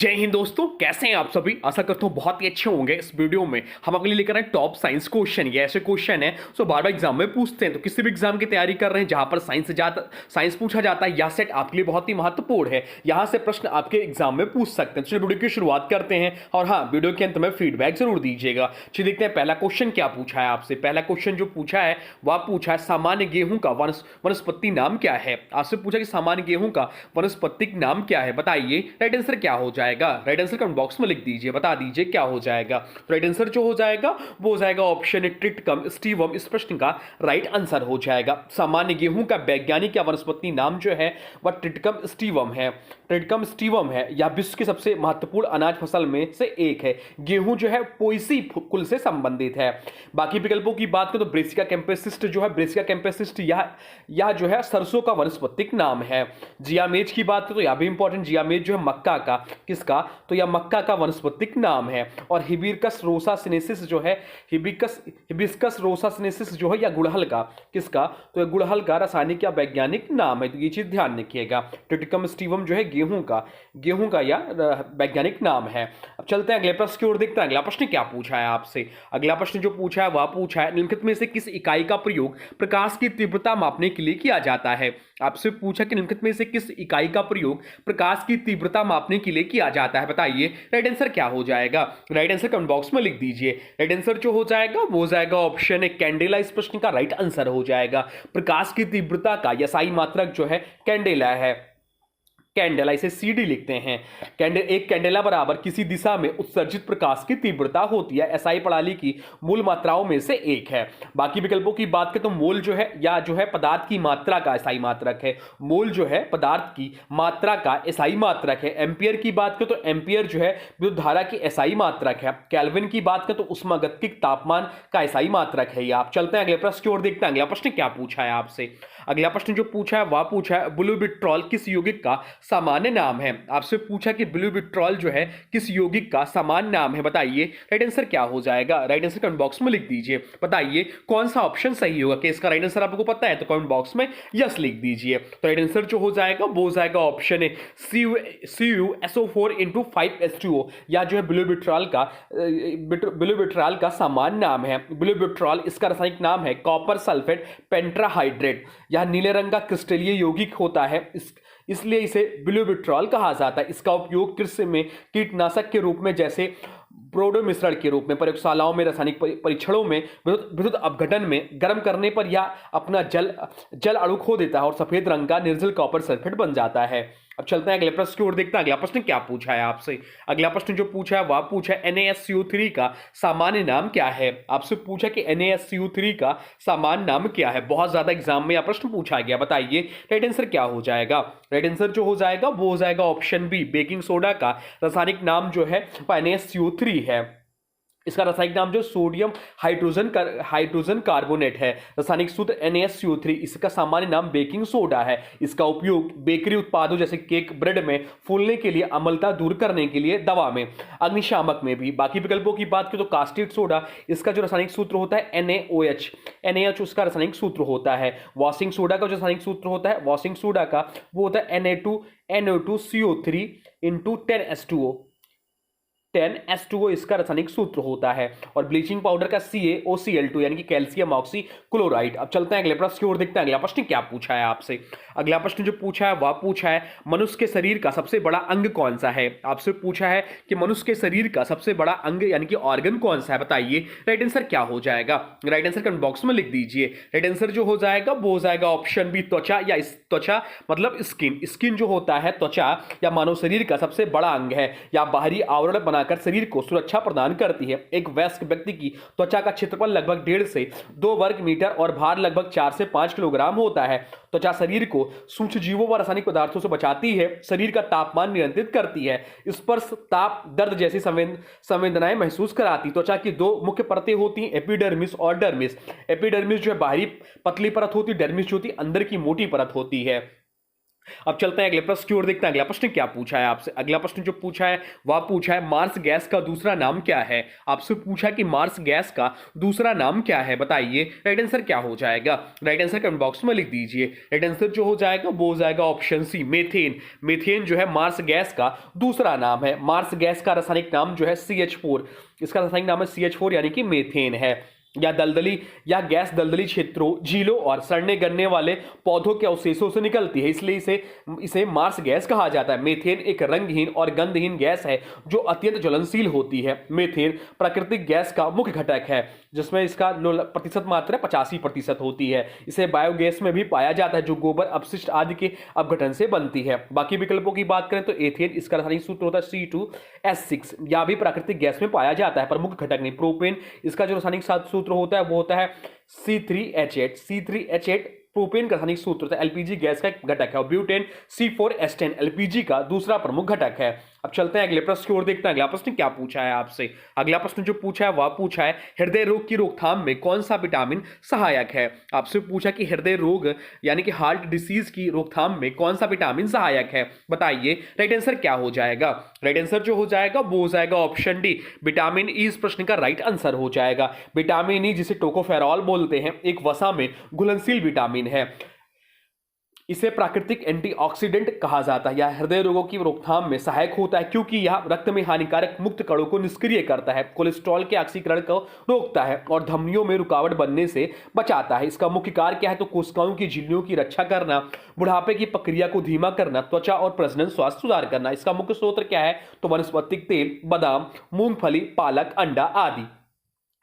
जय हिंद दोस्तों, कैसे हैं आप सभी। आशा करता हूँ बहुत ही अच्छे होंगे। इस वीडियो में हम आपके लिए लेकर आए टॉप साइंस क्वेश्चन। ये ऐसे क्वेश्चन है जो बार बार एग्जाम में पूछते हैं। तो किसी भी एग्जाम की तैयारी कर रहे हैं जहां पर साइंस पूछा जाता है, यह सेट आपके लिए बहुत ही महत्वपूर्ण है। यहां से प्रश्न आपके एग्जाम में पूछ सकते हैं। चलिए वीडियो की शुरुआत करते हैं और हाँ, वीडियो के अंत में फीडबैक जरूर दीजिएगा। चलिए देखते हैं पहला क्वेश्चन क्या पूछा है आपसे। पहला क्वेश्चन जो पूछा है वह पूछा है सामान्य गेहूं का वनस्पति नाम क्या है। आपसे पूछा कि सामान्य गेहूं का वनस्पतिक नाम क्या है, बताइए राइट आंसर क्या हो जाएगा। राइट आंसर कमेंट बॉक्स में लिख दीजिए, बता दीजिए क्या हो जाएगा। तो राइट आंसर जो हो जाएगा वो हो जाएगा ऑप्शन ट्रिटिकम स्टीवम। इस प्रश्न का राइट आंसर हो जाएगा सामान्य गेहूं का वैज्ञानिक या वनस्पति नाम जो है वह ट्रिटिकम स्टीवम है। ट्रिटिकम स्टीवम है। यह विश्व की सबसे महत्वपूर्ण अनाज फसल में से एक है। गेहूं जो है पोएसी कुल से संबंधित है। बाकी विकल्पों की बात करें तो ब्रेसिका कैंपेसिस्ट जो है, ब्रेसिका कैंपेसिस्ट यह जो है सरसों का वनस्पतिक नाम है। जियामेज की बात करें तो यह भी इंपॉर्टेंट, जियामेज जो है मक्का का, किसका, तो यह मक्का का वनस्पतिक नाम है। और हिबिस्कस रोसा सिनेसिस जो है, हिबिस्कस रोसा सिनेसिस जो है यह गुड़हल का, किसका, तो यह गुड़हल का रासायनिक या वैज्ञानिक नाम है। तो ये चीज ध्यान रखिएगा। ट्रिटिकम स्टीवम जो है गेहूं का यह वैज्ञानिक नाम है। अब चलते हैं अगले प्रश्न की ओर, देखते हैं अगला प्रश्न क्या पूछा है आपसे। अगला प्रश्न जो पूछा है वह पूछा है निम्नलिखित में से किस इकाई का प्रयोग प्रकाश की तीव्रता मापने के लिए किया जाता है। आपसे पूछा कि निम्नलिखित में से किस इकाई का प्रयोग प्रकाश की तीव्रता मापने के लिए किया जाता है, बताइए राइट आंसर क्या हो जाएगा। राइट आंसर कमेंट बॉक्स में लिख दीजिए। राइट आंसर जो हो जाएगा वो हो जाएगा ऑप्शन है कैंडेला। इस प्रश्न का राइट आंसर हो जाएगा। प्रकाश की तीव्रता का यसाई मात्रक जो है कैंडेला है। कैंडेला, इसे सीडी लिखते हैं। एक कैंडेला बराबर किसी दिशा में उत्सर्जित प्रकाश की तीव्रता होती है। एसआई प्रणाली की मूल मात्राओं में से एक है। बाकी विकल्पों की बात करें तो मोल जो है या जो है पदार्थ की मात्रा का एसआई मात्रक है। मोल जो है पदार्थ की मात्रा का एसआई मात्रक है। एम्पियर की बात करें तो एम्पियर जो है विद्युत धारा की एसआई मात्रक है। केल्विन की बात करें तो उष्मागतिक तापमान का एसआई मात्रक है। आप चलते हैं अगले प्रश्न की ओर, देखते हैं अगला प्रश्न क्या पूछा है आपसे। अगला प्रश्न जो पूछा है वह पूछा है बुलूबिट्रॉल किस यौगिक का सामान्य नाम है। आपसे पूछा कि बुलूबिट्रॉल जो है किस यौगिक का सामान्य नाम है, बताइए राइट आंसर क्या हो जाएगा। राइट आंसर कमेंट बॉक्स में लिख दीजिए, बताइए कौन सा ऑप्शन सही होगा। कि इसका राइट आंसर आपको पता है तो कमेंट बॉक्स में यस लिख दीजिए। तो राइट आंसर जो हो जाएगा वो हो जाएगा ऑप्शन है CuSO4 × 5H2O। या जो है बुलूबिट्रॉल का सामान्य नाम है। बुलूबिट्रॉल इसका रासायनिक नाम है कॉपर सल्फेट पेंट्राहाइड्रेट। यह नीले रंग का क्रिस्टलीय यौगिक होता है, इसलिए इसे बुलूबिट्रॉल कहा जाता है। इसका उपयोग कृषि में कीटनाशक के रूप में, जैसे प्रोडो मिश्रण के रूप में, प्रयोगशालाओं में, रासायनिक परीक्षणों में, विद्युत अपघटन में गर्म करने पर यह अपना जल अणु खो देता है और सफेद रंग का निर्जल कॉपर सल्फेट बन जाता है। अब चलते हैं अगले प्रश्न की ओर, देखते हैं अगला प्रश्न क्या पूछा है आपसे। अगला प्रश्न जो पूछा है वह पूछा है NaSCO3 का सामान्य नाम क्या है। आपसे पूछा कि NaSCO3 का सामान्य नाम क्या है। बहुत ज्यादा एग्जाम में यह प्रश्न पूछा गया, बताइए राइट आंसर क्या हो जाएगा। राइट आंसर जो हो जाएगा वो हो जाएगा ऑप्शन बी। बेकिंग सोडा का रासायनिक नाम जो है NaSCO3 है। इसका रासायनिक नाम जो सोडियम हाइड्रोजन कार्बोनेट है। रासायनिक सूत्र NaSCO3। इसका सामान्य नाम बेकिंग सोडा है। इसका उपयोग बेकरी उत्पादों जैसे केक, ब्रेड में फूलने के लिए, अम्लता दूर करने के लिए, दवा में, अग्निशामक में भी। बाकी विकल्पों की बात करें तो कास्टिक सोडा, इसका जो रासायनिक सूत्र होता है NaOH उसका रासायनिक सूत्र होता है। वॉशिंग सोडा का जो रासायनिक सूत्र होता है, वॉशिंग सोडा का वो होता है NaO2CO3 × 10H2O इसका रासायनिक सूत्र होता है। और ब्लीचिंग पाउडर का CaOCl2 यानी कि कैल्शियम ऑक्सी क्लोराइड। अब चलते हैं अगले प्रश्न की ओर, देखते हैं अगला प्रश्न क्या पूछा है आपसे। अगला प्रश्न जो पूछा है वह पूछा है मनुष्य के शरीर का सबसे बड़ा अंग कौन सा है। आपसे पूछा है कि मनुष्य के शरीर का सबसे बड़ा अंग यानी कि ऑर्गन कौन सा है, बताइए राइट आंसर क्या हो जाएगा। राइट आंसर कमेंट बॉक्स में लिख दीजिए। राइट आंसर जो हो जाएगा वो हो जाएगा ऑप्शन बी त्वचा। या त्वचा मतलब स्किन जो होता है, त्वचा या मानव शरीर का सबसे बड़ा अंग है या बाहरी आवरण बनाकर शरीर को सुरक्षा प्रदान करती है। एक वयस्क व्यक्ति की त्वचा का क्षेत्रफल लगभग 1.5 से 2 वर्ग मीटर और भार लगभग 4 से 5 किलोग्राम होता है। त्वचा शरीर को सूक्ष्म जीवों व रासायनिक पदार्थों से बचाती है। शरीर का तापमान नियंत्रित करती है। स्पर्श, ताप, दर्द जैसी संवेदनाएं महसूस कराती। त्वचा की 2 मुख्य परतें होती हैं, एपिडर्मिस और डर्मिस। एपिडर्मिस जो है बाहरी पतली परत होती है, डर्मिस जो होती है अंदर की मोटी परत होती है। अब चलते हैं अगले प्रश्न की ओर, देखते हैं अगला प्रश्न क्या पूछा है आपसे। अगला प्रश्न जो पूछा है वह पूछा है मार्स गैस का दूसरा नाम क्या है। आपसे पूछा कि मार्स गैस का दूसरा नाम क्या है, बताइए राइट आंसर क्या हो जाएगा। राइट आंसर कमेंट बॉक्स में लिख दीजिए। राइट आंसर जो हो जाएगा वो हो जाएगा ऑप्शन सी, मेथेन। मेथेन जो है मार्स गैस का दूसरा नाम है। मार्स गैस का रासायनिक नाम जो है CH4, इसका रासायनिक नाम है CH4 यानी कि मेथेन है। या दलदली या गैस दलदली क्षेत्रों, झीलों और सड़ने गलने वाले पौधों के अवशेषों से निकलती है, इसलिए इसे इसे मार्स गैस कहा जाता है। मीथेन एक रंगहीन और गंधहीन गैस है जो अत्यंत ज्वलनशील होती है। मीथेन प्राकृतिक गैस का मुख्य घटक है जिसमें इसका प्रतिशत मात्रा 85% होती है। इसे बायोगैस में भी पाया जाता है जो गोबर अपशिष्ट आदि के अपघटन से बनती है। बाकी विकल्पों की बात करें तो एथेन, इसका रासायनिक सूत्र होता है C2H6, यह भी प्राकृतिक गैस में पाया जाता है पर मुख्य घटक नहीं। प्रोपेन, इसका जो रासायनिक सूत्र होता है वो होता है C3H8। C3H8 प्रोपेन का रासायनिक सूत्र होता है, एलपीजी गैस का एक घटक है। और ब्यूटेन C4H10 एलपीजी का दूसरा प्रमुख घटक है। अब चलते हैं अगले प्रश्न की ओर, देखते हैं अगला प्रश्न क्या पूछा है आपसे। अगला प्रश्न जो पूछा है वह पूछा है हृदय रोग की रोकथाम में कौन सा विटामिन सहायक है। आपसे पूछा कि हृदय रोग यानी कि हार्ट डिसीज की रोकथाम में कौन सा विटामिन सहायक है, बताइए राइट आंसर क्या हो जाएगा। राइट आंसर जो हो जाएगा वो हो जाएगा ऑप्शन डी, विटामिन ई इस प्रश्न का राइट आंसर हो जाएगा। विटामिन ई जिसे टोकोफेरॉल बोलते हैं एक वसा में घुलनशील विटामिन है। इसे प्राकृतिक एंटीऑक्सीडेंट कहा जाता है। यह हृदय रोगों की रोकथाम में सहायक होता है क्योंकि यह रक्त में हानिकारक मुक्त कणों को निष्क्रिय करता है, कोलेस्ट्रॉल के ऑक्सीकरण को रोकता है और धमनियों में रुकावट बनने से बचाता है। इसका मुख्य कार्य क्या है तो कोशिकाओं की झिल्लियों की रक्षा करना, बुढ़ापे की प्रक्रिया को धीमा करना, त्वचा और प्रजनन स्वास्थ्य सुधार करना। इसका मुख्य स्रोत क्या है तो वनस्पतिक तेल, बादाम, मूंगफली, पालक, अंडा आदि।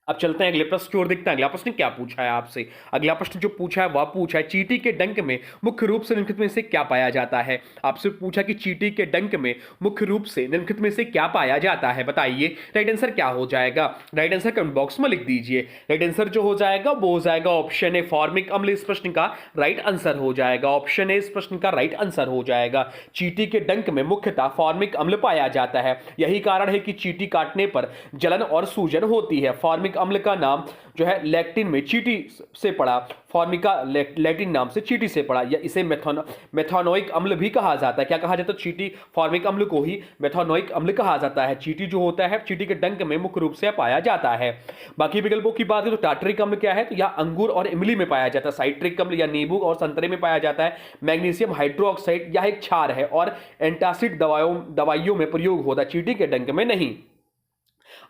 अब चलते हैं अगले प्रश्न की ओर, देखते हैं अगला प्रश्न क्या पूछा है आपसे। अगला प्रश्न जो पूछा है वह पूछा है चींटी के डंक में मुख्य रूप से निम्नलिखित में से क्या पाया जाता है। आपसे पूछा कि चींटी के डंक में मुख्य रूप से निम्नलिखित में से क्या पाया जाता है, बताइए राइट आंसर क्या हो जाएगा। राइट आंसर कमेंट बॉक्स में लिख दीजिए। राइट आंसर जो हो जाएगा वो हो जाएगा ऑप्शन ए, फॉर्मिक अम्ल इस प्रश्न का राइट आंसर हो जाएगा। ऑप्शन ए इस प्रश्न का राइट आंसर हो जाएगा। चींटी के डंक में मुख्यतः फॉर्मिक अम्ल पाया जाता है। यही कारण है कि चींटी काटने पर जलन और सूजन होती है। फॉर्मिक अम्ल का नाम जो है लैटिन में चींटी से पड़ा, फॉर्मिका लैटिन नाम से चींटी से पड़ा, या इसे मेथानोइक अम्ल भी कहा जाता है। क्या कहा जाता है चींटी फॉर्मिक अम्ल को ही मेथानोइक अम्ल कहा जाता है। चींटी जो होता है चींटी के डंक में मुख्य रूप से पाया जाता है। बाकी विकल्पों की बात करें तो टार्टरिक अम्ल क्या है तो यह अंगूर और इमली में पाया जाता है। साइट्रिक अम्ल या नींबू और संतरे में पाया जाता है। मैग्नीशियम हाइड्रोक्साइड यह एक क्षार है और एंटासिड दवाइयों में प्रयोग होता है, चींटी के डंक में नहीं।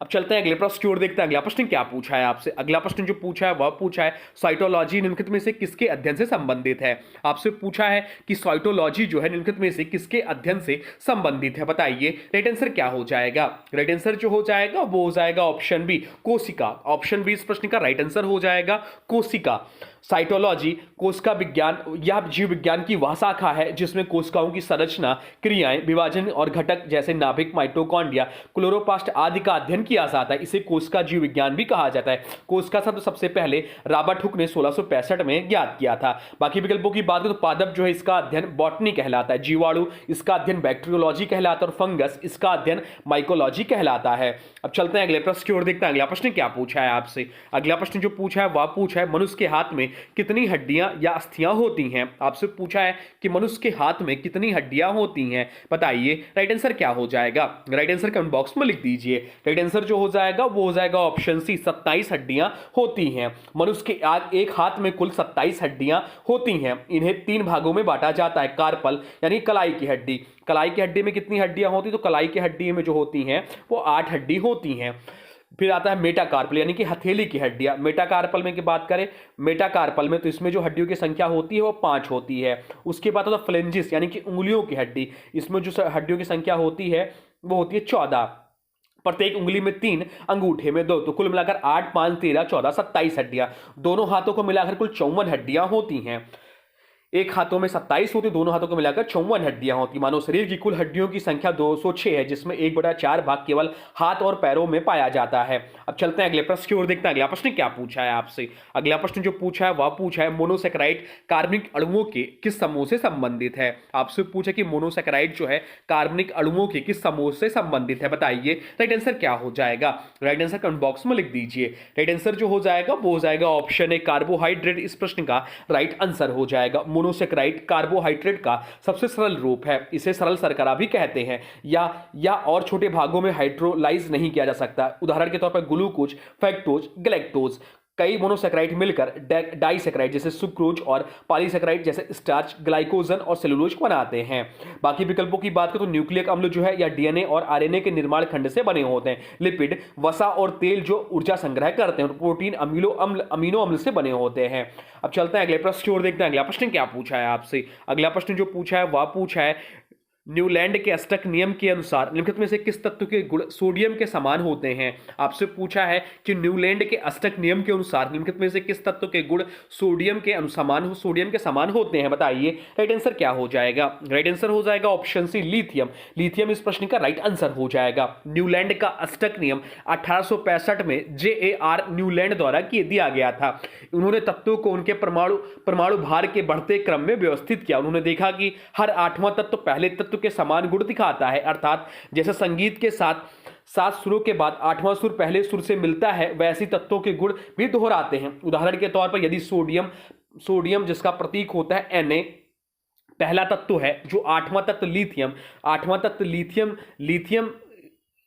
अब चलते हैं अगले प्रश्न की ओर, देखते हैं अगला प्रश्न क्या पूछा है आपसे। अगला प्रश्न जो पूछा है वह पूछा है साइटोलॉजी निम्नलिखित में से किसके अध्ययन से संबंधित है। आपसे पूछा है कि साइटोलॉजी जो है निम्नलिखित में से किसके अध्ययन से संबंधित है, बताइए राइट आंसर क्या हो जाएगा। राइट आंसर जो हो जाएगा वो हो जाएगा ऑप्शन बी, कोशिका। ऑप्शन बी इस प्रश्न का राइट आंसर हो जाएगा, कोशिका। साइटोलॉजी कोशिका विज्ञान या जीव विज्ञान की वह शाखा है जिसमें कोशिकाओं की संरचना, क्रियाएं, विभाजन और घटक जैसे नाभिक, माइटोकॉन्ड्रिया, क्लोरोप्लास्ट आदि का अध्ययन किया जाता है। इसे कोशिका जीव विज्ञान भी कहा जाता है। कोशिका शब्द सबसे पहले रॉबर्ट हुक ने 1665 में ज्ञात किया था। बाकी विकल्पों की बात करें तो पादप जो है इसका अध्ययन बॉटनी कहलाता है, जीवाणु इसका अध्ययन बैक्टीरियोलॉजी कहलाता है और फंगस इसका अध्ययन माइकोलॉजी कहलाता है। अब चलते हैं अगले प्रश्न की ओर, देखते हैं अगला प्रश्न क्या पूछा है आपसे। अगला प्रश्न जो पूछा है वह पूछा है मनुष्य के हाथ में कितनी हड्डियां या अस्थियां होती हैं। आपसे पूछा है कि मनुष्य के हाथ में कितनी हड्डियां होती हैं, बताइए राइट आंसर क्या हो जाएगा। राइट आंसर कमेंट बॉक्स में लिख दीजिए। राइट आंसर जो हो जाएगा वो हो जाएगा ऑप्शन सी, 27 हड्डियां होती हैं। मनुष्य के एक हाथ में कुल 27 हड्डियां होती हैं। इन्हें 3 भागों में बांटा जाता है। कार्पल यानी कलाई की हड्डी, कलाई की हड्डी में कितनी हड्डियां होती तो कलाई की हड्डी में जो होती हैं वो 8 हड्डी होती हैं। फिर आता है मेटाकार्पल यानी कि हथेली की हड्डियां। मेटाकार्पल में की बात करें, मेटाकार्पल में तो इसमें जो हड्डियों की संख्या होती है वो 5 होती है। उसके बाद होता है फ्लेंजिस यानी कि उंगलियों की हड्डी, इसमें जो हड्डियों की संख्या होती है वो होती है 14। प्रत्येक उंगली में 3, अंगूठे में 2, तो कुल मिलाकर 8, 5, 13, 14, 27 हड्डियां। दोनों हाथों को मिलाकर कुल 54 हड्डियां होती हैं। एक हाथों में 27 होती, दोनों हाथों को मिलाकर 54 हड्डियां होती। मानव शरीर की कुल हड्डियों की संख्या 206 है जिसमें 1/4 भाग केवल हाथ और पैरों में पाया जाता है। अब चलते हैं अगले प्रश्न की ओर, देखते हैं अगला प्रश्न क्या पूछा है आपसे। अगला प्रश्न जो पूछा है वह पूछा है मोनोसेकेराइड कार्बनिक अणुओं के किस समूह से संबंधित है। आपसे पूछा कि मोनोसेकेराइड जो है कार्बनिक अणुओं के किस समूह से संबंधित है, बताइए राइट आंसर क्या हो जाएगा। राइट आंसर कमेंट बॉक्स में लिख दीजिए। राइट आंसर जो हो जाएगा वो हो जाएगा ऑप्शन ए, कार्बोहाइड्रेट इस प्रश्न का राइट आंसर हो जाएगा। मोनोसेक्राइड कार्बोहाइड्रेट का सबसे सरल रूप है, इसे सरल शर्करा भी कहते हैं, या और छोटे भागों में हाइड्रोलाइज नहीं किया जा सकता। उदाहरण के तौर पर ग्लूकोज, फ्रक्टोज, गैलेक्टोज। कई मोनोसेक्राइड मिलकर डाइसेक्राइड जैसे सुक्रोज और पॉलीसेक्राइड जैसे स्टार्च, ग्लाइकोजन और सेलुलोज बनाते हैं। बाकी विकल्पों की बात करें तो न्यूक्लिक अम्ल जो है या डीएनए और आरएनए के निर्माण खंड से बने होते हैं। लिपिड वसा और तेल जो ऊर्जा संग्रह करते हैं। प्रोटीन अमीनो अम्ल से बने होते हैं। अब चलते हैं अगले प्रश्न की ओर, देखते हैं अगला प्रश्न क्या पूछा है आपसे। अगला प्रश्न जो पूछा है वह पूछा है न्यूलैंड के अष्टक नियम के अनुसार निम्नलिखित में से किस तत्व के गुण सोडियम के समान होते हैं। आपसे पूछा है कि न्यूलैंड के अष्टक नियम के अनुसार निम्नलिखित में से किस तत्व के गुण सोडियम के समान होते हैं, बताइए। राइट आंसर क्या हो जाएगा? राइट आंसर हो जाएगा ऑप्शन सी, लिथियम। लिथियम इस प्रश्न का राइट आंसर हो जाएगा। न्यूलैंड का अष्टक नियम 1865 में JAR न्यूलैंड द्वारा दिया गया था। उन्होंने तत्वों को उनके परमाणु भार के बढ़ते क्रम में व्यवस्थित किया। उन्होंने देखा कि हर आठवां तत्व पहले तत्व के समान गुण दिखाता है, अर्थात जैसे संगीत के सात सुरों के बाद आठवां सुर पहले सुर से मिलता है, वैसे तत्वों के गुण भी दोहराते हैं। उदाहरण के तौर पर यदि सोडियम जिसका प्रतीक होता है Na पहला तत्व है, जो आठवां तत्व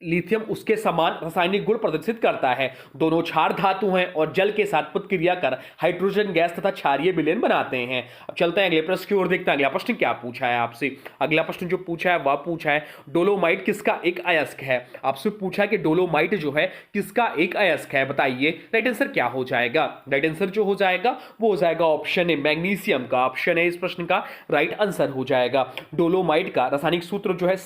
लिथियम उसके समान रासायनिक गुण प्रदर्शित करता है। दोनों क्षार धातु हैं और जल के साथ प्रतिक्रिया कर हाइड्रोजन गैस तथा क्षारीय विलयन बनाते हैं। अब चलते हैं अगले प्रश्न की ओर, देखते हैं अगला प्रश्न क्या पूछा है आपसे। अगला प्रश्न जो पूछा है वह पूछा है डोलोमाइट किसका एक अयस्क है। आपसे पूछा है कि डोलोमाइट जो है किसका एक अयस्क है, बताइए। राइट आंसर क्या हो जाएगा? राइट आंसर जो हो जाएगा वो हो जाएगा ऑप्शन ए, मैग्नीशियम का। ऑप्शन ए इस प्रश्न का राइट आंसर हो जाएगा। डोलोमाइट का रासायनिक सूत्र जो है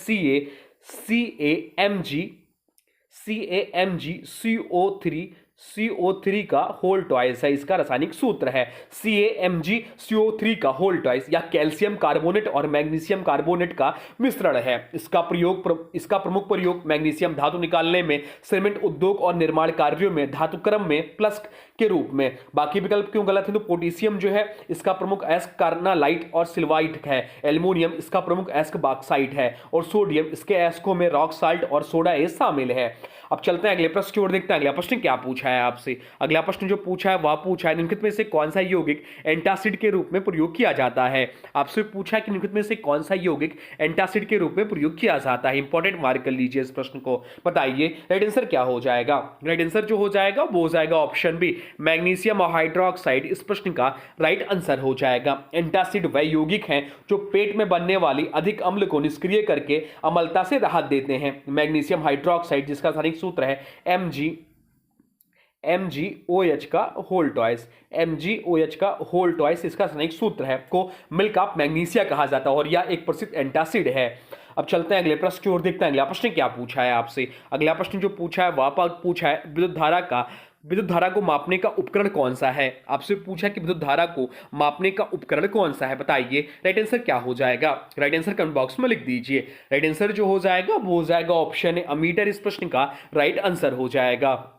CaMgCO3 का होल ट्वाइस है, इसका रासायनिक सूत्र है CaMgCO3 का होल ट्वाइस, या कैल्शियम कार्बोनेट और मैग्नीशियम कार्बोनेट का मिश्रण है। इसका प्रमुख प्रयोग मैग्नीशियम धातु निकालने में, सीमेंट उद्योग और निर्माण कार्यों में धातु क्रम में प्लस के रूप में। बाकी विकल्प क्यों गलत है? तो पोटेशियम जो है इसका प्रमुख अयस्क कार्नालाइट और सिल्वाइट है। एल्युमिनियम इसका प्रमुख अयस्क बॉक्साइट है और सोडियम इसके अयस्कों में रॉक साल्ट और सोडा एस शामिल है। अब चलते हैं अगले प्रश्न की ओर, देखते हैं अगला प्रश्न क्या पूछा है आपसे। अगला प्रश्न जो पूछा है वह पूछा है निम्नलिखित में से कौन सा यौगिक एंटासिड के रूप में प्रयोग किया जाता है। आपसे पूछा है कि निम्नलिखित में से कौन सा यौगिक एंटासिड के रूप में प्रयोग किया जाता है। इंपॉर्टेंट मार्क कर लीजिए इस प्रश्न को, बताइए। राइट आंसर क्या हो जाएगा? राइट आंसर जो हो जाएगा वो हो जाएगा ऑप्शन बी, मैग्नीशियम हाइड्रोक्साइड। इस प्रश्न का राइट आंसर हो जाएगा। एंटासिड वह यौगिक हैं जो पेट में बनने वाली अधिक अम्ल को निष्क्रिय करके अम्लता से राहत देते हैं। मैग्नीशियम हाइड्रोक्साइड जिसका रासायनिक सूत्र है MgOH का होल ट्वाइस। MgOH का होल ट्वाइस इसका रासायनिक सूत्र है, को मिल्क ऑफ मैग्नीशिया कहा जाता है और यह एक प्रसिद्ध एंटासिड है। अब चलते हैं अगले प्रश्न की ओर, देखते हैं अगला प्रश्न क्या पूछा है आपसे। अगला प्रश्न जो पूछा है वह पूछा है विद्युत धारा को मापने का उपकरण कौन सा है। आपसे पूछा कि विद्युत धारा को मापने का उपकरण कौन सा है, बताइए। राइट आंसर क्या हो जाएगा? राइट आंसर कमेंट बॉक्स में लिख दीजिए। राइट आंसर जो हो जाएगा वो हो जाएगा ऑप्शन ए, अमीटर। इस प्रश्न का राइट आंसर हो जाएगा।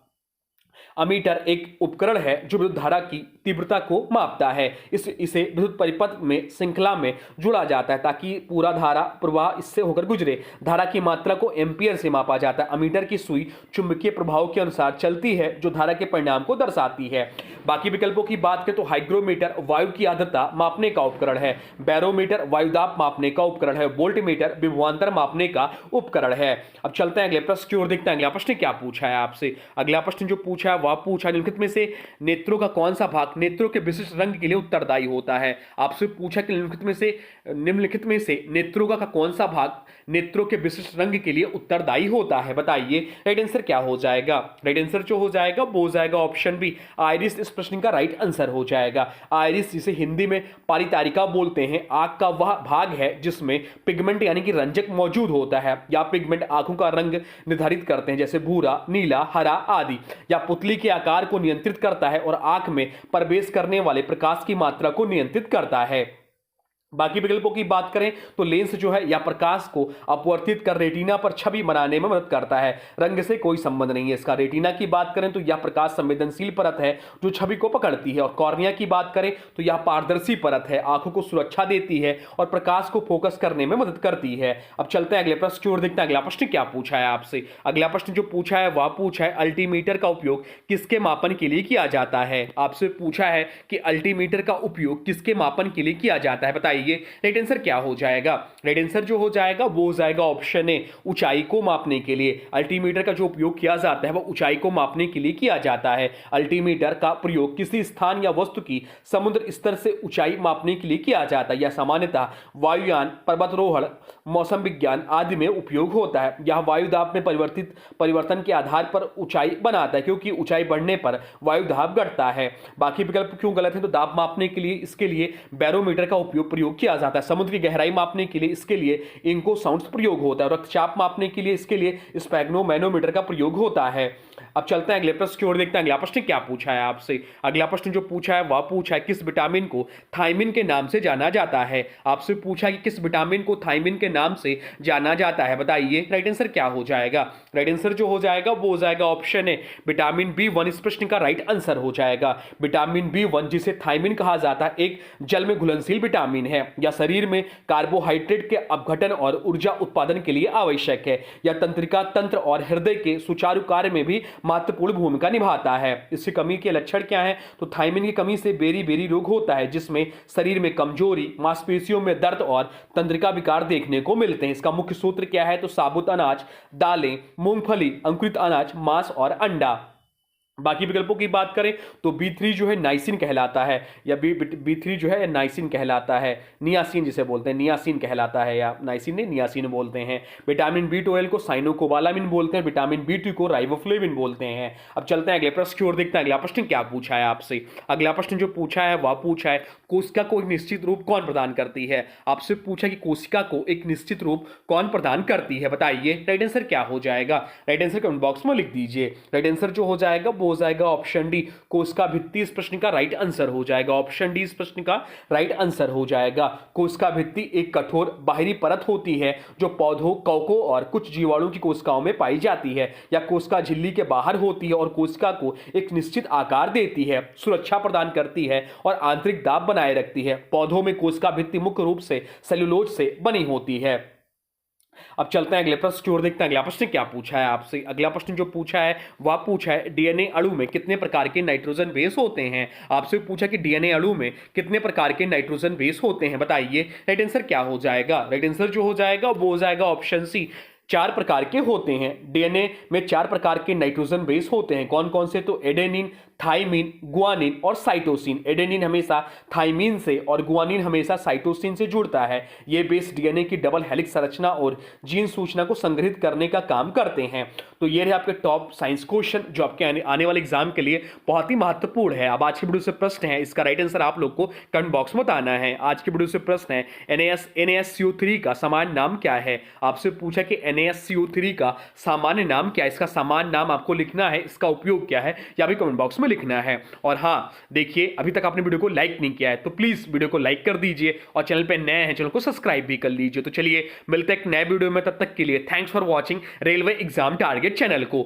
अमीटर एक उपकरण है जो विद्युत धारा की तीव्रता को मापता है। इसे विद्युत परिपथ में श्रृंखला में जोड़ा जाता है ताकि पूरा धारा प्रवाह इससे होकर गुजरे। धारा की मात्रा को एम्पियर से मापा जाता है। अमीटर की सुई चुंबकीय प्रभाव के अनुसार चलती है जो धारा के परिणाम को दर्शाती है। बाकी विकल्पों की बात करें तो हाइग्रोमीटर वायु की आर्द्रता मापने का उपकरण है। बैरोमीटर वायुदाब मापने का उपकरण है। वोल्टमीटर विभवांतर मापने का उपकरण है। अब चलते हैं अगले प्रश्न की ओर, देखते हैं अगला प्रश्न क्या पूछा है आपसे। अगला प्रश्न जो पूछा है वह पूछा निम्नलिखित में से नेत्रों का कौन सा भाग नेत्रों के विशिष्ट रंग के लिए उत्तरदायी होता है। आपसे पूछा कि निम्नलिखित में से नेत्रों का कौन सा भाग नेत्रों के विशिष्ट रंग के लिए उत्तरदायी होता है, बताइए। राइट आंसर क्या हो जाएगा? राइट आंसर जो हो जाएगा वो हो जाएगा ऑप्शन बी, आइरिस। इस प्रश्न का राइट आंसर हो जाएगा। आइरिस जिसे हिंदी में पारितारिका बोलते हैं, आंख का वह भाग है जिसमें पिगमेंट यानी कि रंजक मौजूद होता है, या पिगमेंट आंखों का रंग निर्धारित करते हैं जैसे भूरा, नीला, हरा आदि, या पुतली के आकार को नियंत्रित करता है और आंख में प्रवेश करने वाले प्रकाश की मात्रा को नियंत्रित करता है। बाकी विकल्पों की बात करें तो लेंस जो है या प्रकाश को अपवर्तित कर रेटिना पर छवि बनाने में मदद करता है। रंग से कोई संबंध नहीं है इसका। रेटिना की बात करें तो यह प्रकाश संवेदनशील परत है जो छवि को पकड़ती है। और कॉर्निया की बात करें तो यह पारदर्शी परत है, आंखों को सुरक्षा देती है और प्रकाश को फोकस करने में मदद करती है। अब चलते हैं अगले प्रश्न की ओर, देखते हैं अगला प्रश्न क्या पूछा है आपसे। अगला प्रश्न जो पूछा है वह पूछा है अल्टीमीटर का उपयोग किसके मापन के लिए किया जाता है। आपसे पूछा है कि अल्टीमीटर का उपयोग किसके मापन के लिए किया जाता है, बताइए। राइट आंसर क्या हो जाएगा? राइट आंसर जो हो जाएगा वो हो जाएगा ऑप्शन ए, ऊंचाई को मापने के लिए। अल्टीमीटर का जो उपयोग किया जाता है वह ऊंचाई को मापने के लिए किया जाता है। अल्टीमीटर का प्रयोग किसी स्थान या वस्तु की समुद्र स्तर से ऊंचाई मापने के लिए किया जाता है। यह सामान्यतः वायुयान, पर्वतारोहण, मौसम विज्ञान आदि में उपयोग होता है। यह वायुदाब में परिवर्तन के आधार पर ऊंचाई बनाता है, क्योंकि ऊंचाई बढ़ने पर वायुदाब घटता है। बाकी विकल्प क्यों गलत है? तो दाब मापने के लिए इसके लिए बैरोमीटर का प्रयोग किया जाता है। समुद्र की गहराई मापने के लिए इसके लिए इंको साउंड्स प्रयोग होता है। रक्तचाप मापने के लिए इसके लिए स्पेग्नोमैनोमीटर का प्रयोग होता है। अब चलते हैं अगले प्रश्न की ओर, देखते हैं अगला प्रश्न क्या पूछा है आपसे। अगला प्रश्न जो पूछा है वह पूछा है किस विटामिन को थायमिन के नाम से जाना जाता है। आपसे पूछा कि किस विटामिन को थायमिन के नाम से जाना जाता है, बताइए। राइट आंसर क्या हो जाएगा? राइट आंसर जो हो जाएगा वो हो जाएगा ऑप्शन ए, विटामिन B1 इस प्रश्न का राइट आंसर हो जाएगा। विटामिन B1 जिसे थायमिन कहा जाता है एक जल में घुलनशील विटामिन है। यह शरीर में कार्बोहाइड्रेट के अपघटन और ऊर्जा उत्पादन के लिए आवश्यक है। यह तंत्रिका तंत्र और हृदय के सुचारू कार्य में भी महत्वपूर्ण भूमिका निभाता है। इसकी कमी के लक्षण क्या है? तो थायमिन की कमी से बेरी बेरी रोग होता है, जिसमें शरीर में कमजोरी, मांसपेशियों में दर्द और तंत्रिका विकार देखने को मिलते हैं। इसका मुख्य सूत्र क्या है? तो साबुत अनाज, दालें, मूंगफली, अंकुरित अनाज, मांस और अंडा। बाकी विकल्पों की बात करें तो B3 जो है नाइसिन कहलाता है, या B3 जो है नाइसिन कहलाता है, नियासिन जिसे बोलते हैं, नियासिन कहलाता है, या नाइसिन नहीं नियासिन बोलते हैं। विटामिन B12 को साइनोकोबालामिन बोलते हैं, विटामिन B2 को राइबोफ्लेविन बोलते हैं। अब चलते हैं अगले प्रश्न की ओर, देखते हैं अगला प्रश्न क्या पूछा है आपसे। अगला प्रश्न जो पूछा है वह पूछा है कोशिका को एक निश्चित रूप कौन प्रदान करती है। आपसे पूछा कि कोशिका को एक निश्चित रूप कौन प्रदान करती है, बताइए। राइट आंसर क्या हो जाएगा? राइट आंसर कमेंट बॉक्स में लिख दीजिए। राइट आंसर जो हो जाएगा हो जाएगा ऑप्शन डी, कोशिका भित्ति इस प्रश्न का राइट आंसर हो जाएगा। ऑप्शन डी इस प्रश्न का राइट आंसर हो जाएगा। कोशिका भित्ति एक कठोर बाहरी परत होती है जो पौधों, कवकों और कुछ जीवाणु की कोशिकाओं में पाई जाती है। या कोशिका झिल्ली के बाहर होती है और कोशिका को एक निश्चित आकार देती है, सुरक्षा प्रदान करती है और आंतरिक दाब बनाए रखती है। पौधों में कोशिका भित्ति मुख्य रूप से सेल्यूलोज से बनी होती है। अब चलते हैं अगले प्रश्न की ओर, देखते हैं अगला प्रश्न क्या पूछा है आपसे। अगला प्रश्न जो पूछा है वह पूछा है डीएनए अणु में कितने प्रकार के नाइट्रोजन बेस होते हैं। आपसे पूछा कि डीएनए अणु में कितने प्रकार के नाइट्रोजन बेस होते हैं, बताइए। राइट आंसर क्या हो जाएगा? राइट आंसर जो हो जाएगा वो हो जाएगा ऑप्शन सी, 4 प्रकार के होते हैं। डीएनए में 4 प्रकार के नाइट्रोजन बेस होते हैं। कौन कौन से? तो एडेनिन, थाइमिन, गुआनिन और साइटोसिन। एडेनिन हमेशा थाइमिन से और गुआनिन हमेशा साइटोसिन से जुड़ता है। ये बेस डीएनए की डबल हेलिक्स संरचना और जीन सूचना को संग्रहित करने का काम करते हैं। तो ये रहे आपके टॉप साइंस क्वेश्चन जो आपके आने वाले एग्जाम के लिए बहुत ही महत्वपूर्ण है। अब आज की वीडियो से प्रश्न है, इसका राइट आंसर आप लोग को कमेंट बॉक्स में बताना है। आज की वीडियो से प्रश्न है NaSCO3 का सामान्य नाम क्या है। आपसे पूछा कि NaSCO3 का सामान्य नाम क्या है, इसका सामान्य नाम आपको लिखना है, इसका उपयोग क्या है या भी कमेंट बॉक्स में लिखना है। और हाँ देखिए, अभी तक आपने वीडियो को लाइक नहीं किया है तो प्लीज वीडियो को लाइक कर दीजिए और चैनल पे नए हैं चैनल को सब्सक्राइब भी कर लीजिए। तो चलिए मिलते हैं एक नए वीडियो में, तब तक के लिए thanks for watching railway exam target channel को।